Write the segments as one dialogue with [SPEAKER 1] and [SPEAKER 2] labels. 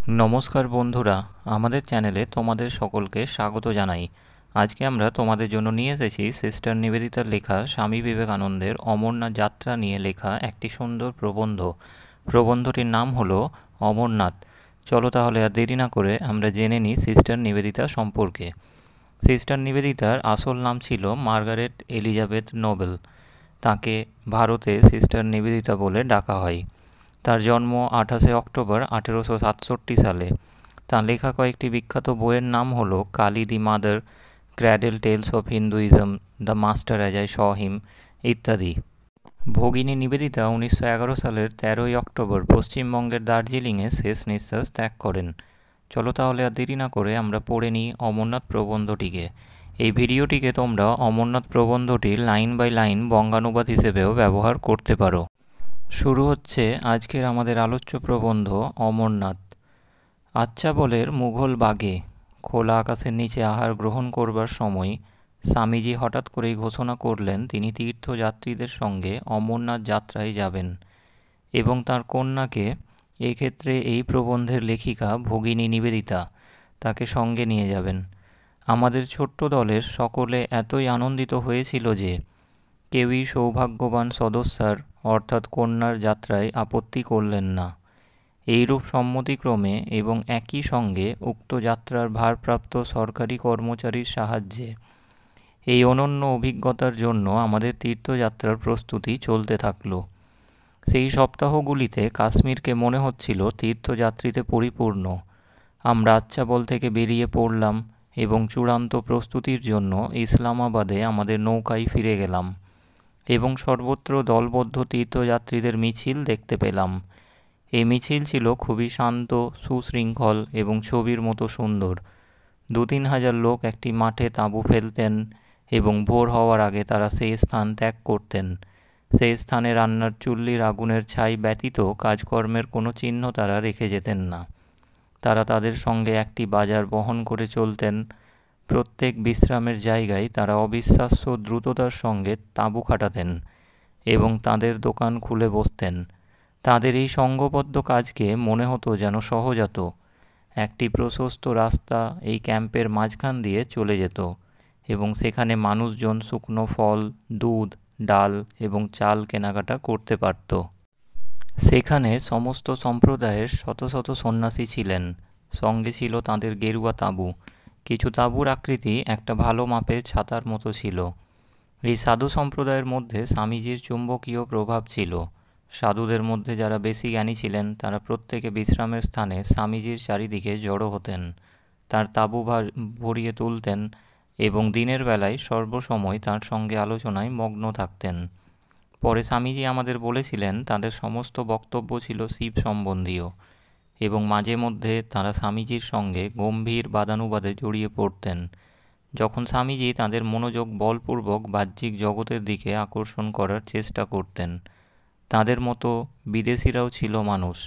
[SPEAKER 1] নমস্কার বন্ধুরা, আমাদের চ্যানেলে তোমাদের সকলকে স্বাগত জানাই। আজকে আমরা তোমাদের জন্য নিয়ে এসেছি সিস্টার নিবেদিতার লেখা স্বামী বিবেকানন্দের অমরনাথ যাত্রা নিয়ে লেখা একটি সুন্দর প্রবন্ধ। প্রবন্ধটির নাম হলো অমরনাথ। চলো তাহলে আর দেরি না করে আমরা জেনে নিই সিস্টার নিবেদিতা সম্পর্কে। সিস্টার নিবেদিতার আসল নাম ছিল মার্গারেট এলিজাবেথ নোবেল। তাকে ভারতে সিস্টার নিবেদিতা বলে ডাকা হয়। তার জন্ম 28 অক্টোবর 1867 সালে। তাঁর লেখা কয়েকটি বিখ্যাত বইয়ের নাম হলো Kali the mother, cradle tales of Hinduism, the master as I saw him ইত্যাদি। ভগিনী নিবেদিতা 1911 সালের 13 অক্টোবর পশ্চিমবঙ্গের দার্জিলিংয়ে শেষ নিঃশ্বাস ত্যাগ করেন। চলো তাহলে আর দেরি না করে আমরা পড়ে নিই অমরনাথ প্রবন্ধটিকে। এই ভিডিওটিকে তোমরা অমরনাথ প্রবন্ধটির লাইন বাই লাইন বঙ্গানুবাদ হিসেবেও ব্যবহার করতে পারো। শুরু হচ্ছে আজকের আমাদের আলোচ্য প্রবন্ধ অমরনাথ। আচ্চাবলের মুঘল বাগে খোলা আকাশের নিচে আহার গ্রহণ করবার সময় স্বামীজি হঠাৎ করেই ঘোষণা করলেন তিনি তীর্থযাত্রীদের সঙ্গে অমরনাথ যাত্রায় যাবেন এবং তার কন্যাকে, এক্ষেত্রে এই প্রবন্ধের লেখিকা ভগিনী নিবেদিতা, তাকে সঙ্গে নিয়ে যাবেন। আমাদের ছোট্ট দলের সকলে এতই আনন্দিত হয়েছিল যে কেউই সৌভাগ্যবান সদস্যার অর্থাৎ কন্যার যাত্রায় আপত্তি করলেন না। এইরূপ সম্মতিক্রমে এবং একই সঙ্গে উক্ত যাত্রার ভারপ্রাপ্ত সরকারি কর্মচারীর সাহায্যে এই অনন্য অভিজ্ঞতার জন্য আমাদের তীর্থযাত্রার প্রস্তুতি চলতে থাকলো। সেই সপ্তাহগুলিতে কাশ্মীরকে মনে হচ্ছিল তীর্থযাত্রীতে পরিপূর্ণ। আমরা আচ্চাবল থেকে বেরিয়ে পড়লাম এবং চূড়ান্ত প্রস্তুতির জন্য ইসলামাবাদে আমাদের নৌকায় ফিরে গেলাম এবং সর্বত্র দলবদ্ধ তীর্থযাত্রীদের মিছিল দেখতে পেলাম। এই মিছিল ছিল খুবই শান্ত, সুশৃঙ্খল এবং ছবির মতো সুন্দর। 2-3 হাজার লোক একটি মাঠে তাঁবু ফেলতেন এবং ভোর হওয়ার আগে তারা সেই স্থান ত্যাগ করতেন। সেই স্থানে রান্নার চুল্লির আগুনের ছাই ব্যতীত কাজকর্মের কোনো চিহ্ন তারা রেখে যেতেন না। তারা তাদের সঙ্গে একটি বাজার বহন করে চলতেন। প্রত্যেক বিশ্রামের জায়গায় তারা অবিশ্বাস্য দ্রুততার সঙ্গে তাঁবু খাটাতেন এবং তাদের দোকান খুলে বসতেন। তাদের এই সঙ্ঘবদ্ধ কাজকে মনে হতো যেন সহজাত। একটি প্রশস্ত রাস্তা এই ক্যাম্পের মাঝখান দিয়ে চলে যেত এবং সেখানে মানুষজন শুকনো ফল, দুধ, ডাল এবং চাল কেনাকাটা করতে পারত। সেখানে সমস্ত সম্প্রদায়ের শত শত সন্ন্যাসী ছিলেন। সঙ্গে ছিল তাদের গেরুয়া তাঁবু। কিছু তাঁবুর আকৃতি একটা ভালো মাপের ছাতার মতো ছিল। এই সাধু সম্প্রদায়ের মধ্যে স্বামীজির চুম্বকীয় প্রভাব ছিল। সাধুদের মধ্যে যারা বেশি জ্ঞানী ছিলেন তারা প্রত্যেকে বিশ্রামের স্থানে স্বামীজির চারিদিকে জড়ো হতেন, তার তাঁবু ভরিয়ে তুলতেন এবং দিনের বেলায় সর্বসময় তার সঙ্গে আলোচনায় মগ্ন থাকতেন। পরে স্বামীজি আমাদের বলেছিলেন তাদের সমস্ত বক্তব্য ছিল শিব সম্বন্ধীয় এবং মাঝে মধ্যে তারা স্বামীজির সঙ্গে গম্ভীর বাদানুবাদে জড়িয়ে পড়তেন। যখন স্বামীজি তাদের মনোযোগ বলপূর্বক বাহ্যিক জগতের দিকে আকর্ষণ করার চেষ্টা করতেন। তাদের মতো বিদেশিরাও ছিল মানুষ।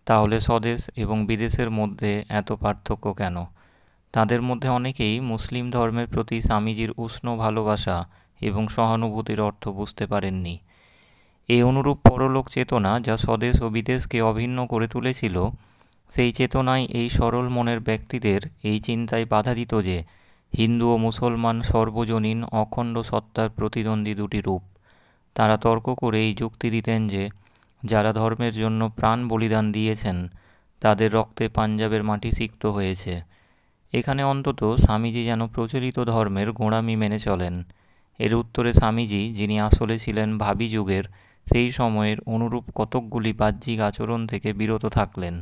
[SPEAKER 1] তাহলে স্বদেশ এবং বিদেশের মধ্যে এত পার্থক্য কেন? তাদের মধ্যে অনেকেই মুসলিম ধর্মের প্রতি স্বামীজির উষ্ণ ভালোবাসা এবং সহানুভূতির অর্থ বুঝতে পারেননি। এই অনুরূপ পরলোক চেতনা যা স্বদেশ ও বিদেশকে অভিন্ন করে তুলেছিল, সেই চেতনায় এই সরল মনের ব্যক্তিদের এই চিন্তায় বাধা দিত যে হিন্দু ও মুসলমান সর্বজনীন অখণ্ড সত্তার প্রতিদ্বন্দ্বী দুটি রূপ। তারা তর্ক করে এই যুক্তি দিতেন যে যারা ধর্মের জন্য প্রাণ বলিদান দিয়েছেন তাদের রক্তে পাঞ্জাবের মাটি সিক্ত হয়েছে। এখানে অন্তত স্বামীজি যেন প্রচলিত ধর্মের গোঁড়ামি মেনে চলেন। এর উত্তরে স্বামীজি, যিনি আসলে ছিলেন ভাবী যুগের, সেই সময়ের অনুরূপ কতকগুলি বাহ্যিক আচরণ থেকে বিরত থাকলেন,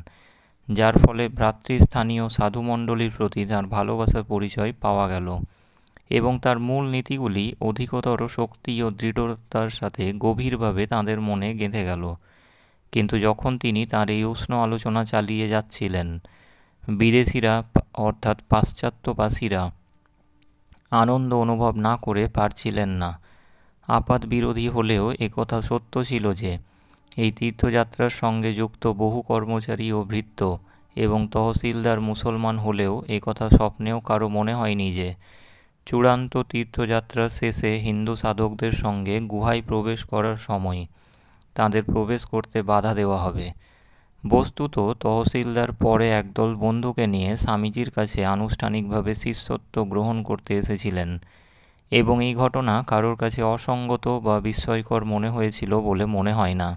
[SPEAKER 1] যার ফলে ভ্রাতৃস্থানীয় সাধুমণ্ডলীর প্রতি তাঁর ভালোবাসার পরিচয় পাওয়া গেল এবং তার মূল নীতিগুলি অধিকতর শক্তি ও দৃঢ়তার সাথে গভীরভাবে তাঁদের মনে গেঁথে গেল। কিন্তু যখন তিনি তাঁর এই উষ্ণ আলোচনা চালিয়ে যাচ্ছিলেন, বিদেশিরা অর্থাৎ পাশ্চাত্যবাসীরা আনন্দ অনুভব না করে পারছিলেন না। আপাত বিরোধী হলেও একথা সত্য ছিল যে এই তীর্থযাত্রার সঙ্গে যুক্ত বহু কর্মচারী ও ভৃত্য এবং তহসিলদার মুসলমান হলেও একথা স্বপ্নেও কারো মনে হয়নি যে চূড়ান্ত তীর্থযাত্রার শেষে হিন্দু সাধকদের সঙ্গে গুহায় প্রবেশ করার সময় তাদের প্রবেশ করতে বাধা দেওয়া হবে। বস্তুত তহসিলদার পরে একদল বন্ধুকে নিয়ে স্বামীজির কাছে আনুষ্ঠানিকভাবে শিষ্যত্ব গ্রহণ করতে এসেছিলেন, এবং এই ঘটনা কারোর কাছে অসঙ্গত বা বিস্ময়কর মনে হয়েছিল বলে মনে হয় না।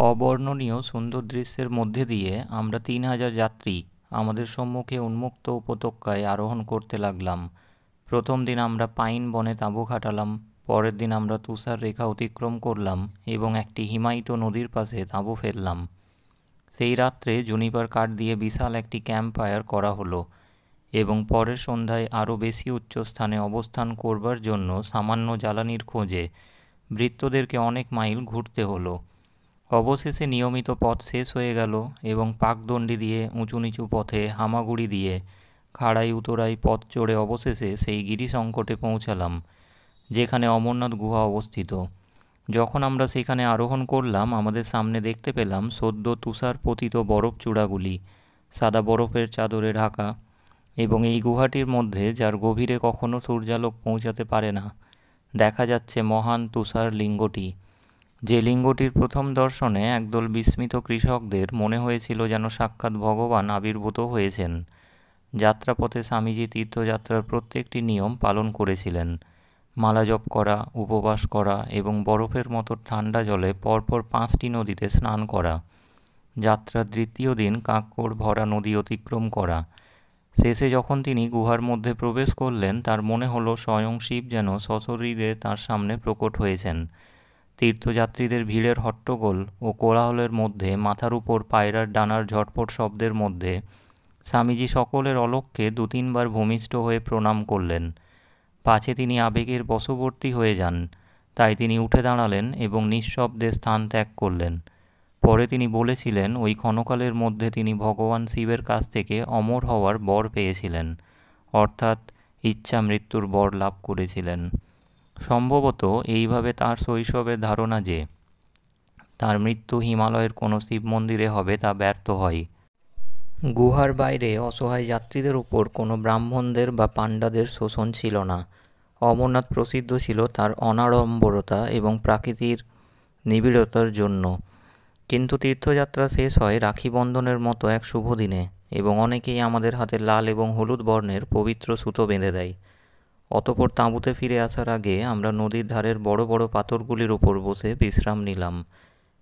[SPEAKER 1] অবর্ণনীয় সুন্দর দৃশ্যের মধ্যে দিয়ে আমরা 3000 যাত্রী আমাদের সম্মুখে উন্মুক্ত উপত্যকায় আরোহণ করতে লাগলাম। প্রথম দিন আমরা পাইন বনে তাঁবু খাটালাম, পরের দিন আমরা তুষার রেখা অতিক্রম করলাম এবং একটি হিমায়িত নদীর পাশে তাঁবু ফেললাম। সেই রাত্রে জুনিপার কাঠ দিয়ে বিশাল একটি ক্যাম্প ফায়ার করা হলো এবং পরের সন্ধ্যায় আরও বেশি উচ্চ স্থানে অবস্থান করবার জন্য সামান্য জ্বালানির খোঁজে ভৃত্যদেরকে অনেক মাইল ঘুরতে হলো। অবশেষে নিয়মিত পথ শেষ হয়ে গেল এবং পাকদণ্ডি দিয়ে উঁচু নিচু পথে হামাগুড়ি দিয়ে খাড়াই উতরাই পথ চড়ে অবশেষে সেই গিরিসংকটে পৌঁছালাম যেখানে অমরনাথ গুহা অবস্থিত। যখন আমরা সেখানে আরোহণ করলাম, আমাদের সামনে দেখতে পেলাম সদ্য তুষার পতিত বরফ চূড়াগুলি সাদা বরফের চাদরে ঢাকা, এবং এই গুহাটির মধ্যে, যার গভীরে কখনো সূর্যালোক পৌঁছাতে পারে না, দেখা যাচ্ছে মহান তুষার লিঙ্গটি। যে লিঙ্গটির প্রথম দর্শনে একদল বিস্মিত কৃষকদের মনে হয়েছিল যেন সাক্ষাৎ ভগবান আবির্ভূত হয়েছেন। যাত্রাপথে স্বামীজি তীর্থযাত্রার প্রত্যেকটি নিয়ম পালন করেছিলেন। মালা জপ করা, উপবাস করা এবং বরফের মতো ঠান্ডা জলে পরপর 5টি নদীতে স্নান করা, যাত্রার তৃতীয় দিন কাঁকড় ভরা নদী অতিক্রম করা। শেষে যখন তিনি গুহার মধ্যে প্রবেশ করলেন, তার মনে হলো স্বয়ং শিব যেন সশরীরে তার সামনে প্রকট হয়েছেন। তীর্থযাত্রীদের ভিড়ের হট্টগোল ও কোলাহলের মধ্যে, মাথার উপর পায়রার ডানার ঝটপট শব্দের মধ্যে, স্বামীজি সকলের অলক্ষ্যে 2-3 বার ভূমিষ্ঠ হয়ে প্রণাম করলেন। পাছে তিনি আবেগের বশবর্তী হয়ে যান, তাই তিনি উঠে দাঁড়ালেন এবং নিঃশব্দে স্থান ত্যাগ করলেন। পরে তিনি বলেছিলেন, ওই ক্ষণকালের মধ্যে তিনি ভগবান শিবের কাছ থেকে অমর হওয়ার বর পেয়েছিলেন, অর্থাৎ ইচ্ছা মৃত্যুর বর লাভ করেছিলেন। সম্ভবত এইভাবে তার শৈশবের ধারণা যে তার মৃত্যু হিমালয়ের কোনো শিব মন্দিরে হবে তা ব্যর্থ হয়। গুহার বাইরে অসহায় যাত্রীদের উপর কোনো ব্রাহ্মণদের বা পাণ্ডাদের শোষণ ছিল না। অমরনাথ প্রসিদ্ধ ছিল তার অনাড়ম্বরতা এবং প্রাকৃতির নিবিড়তার জন্য। কিন্তু তীর্থযাত্রা শেষ হয় রাখি বন্ধনের মতো এক শুভ দিনে, এবং অনেকেই আমাদের হাতে লাল এবং হলুদ বর্ণের পবিত্র সুতো বেঁধে দেয়। অতঃপর তাঁবুতে ফিরে আসার আগে আমরা নদীর ধারের বড় বড় পাথরগুলির ওপর বসে বিশ্রাম নিলাম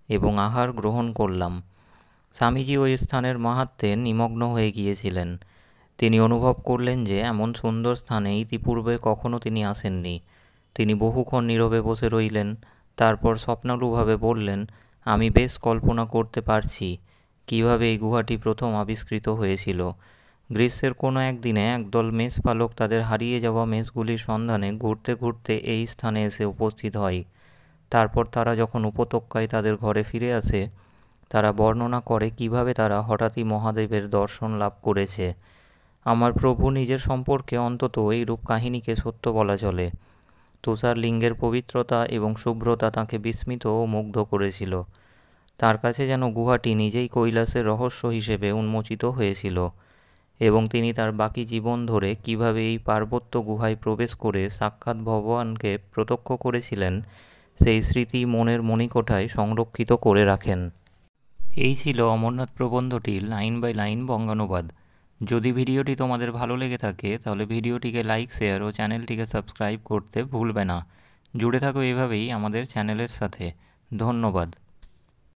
[SPEAKER 1] এবং আহার গ্রহণ করলাম। স্বামীজি ওই স্থানের মাহাত্ম্যে নিমগ্ন হয়ে গিয়েছিলেন। তিনি অনুভব করলেন যে এমন সুন্দর স্থানে ইতিপূর্বে কখনো তিনি আসেননি। তিনি বহুক্ষণ নীরবে বসে রইলেন, তারপর স্বপ্নালুভাবে বললেন, আমি বেশ কল্পনা করতে পারছি কিভাবে এই গুহাটি প্রথম আবিষ্কৃত হয়েছিল। গ্রীষ্মের কোনো একদিনে একদল মেষপালক তাদের হারিয়ে যাওয়া মেষগুলির সন্ধানে ঘুরতে ঘুরতে এই স্থানে এসে উপস্থিত হয়। তারপর তারা যখন উপত্যকায় তাদের ঘরে ফিরে আসে, তারা বর্ণনা করে কিভাবে তারা হঠাৎই মহাদেবের দর্শন লাভ করেছে। আমার প্রভু নিজের সম্পর্কে অন্তত এইরূপ কাহিনীকে সত্য বলা চলে। তুষার লিঙ্গের পবিত্রতা এবং শুভ্রতা তাঁকে বিস্মিত ও মুগ্ধ করেছিল। তার কাছে যেন গুহাটি নিজেই কৈলাসের রহস্য হিসেবে উন্মোচিত হয়েছিল, এবং তিনি তার বাকি জীবন ধরে কিভাবে এই পার্বত্য গুহায় প্রবেশ করে সাক্ষাৎ ভগবানকে প্রত্যক্ষ করেছিলেন, সেই স্মৃতি মনের মণিকোঠায় সংরক্ষিত করে রাখেন। এই ছিল অমরনাথ প্রবন্ধটির লাইন বাই লাইন বঙ্গানুবাদ। যদি ভিডিওটি তোমাদের ভালো লেগে থাকে তাহলে ভিডিওটিকে লাইক, শেয়ার ও চ্যানেলটিকে সাবস্ক্রাইব করতে ভুলবে না। জুড়ে থাকো এভাবেই আমাদের চ্যানেলের সাথে। ধন্যবাদ।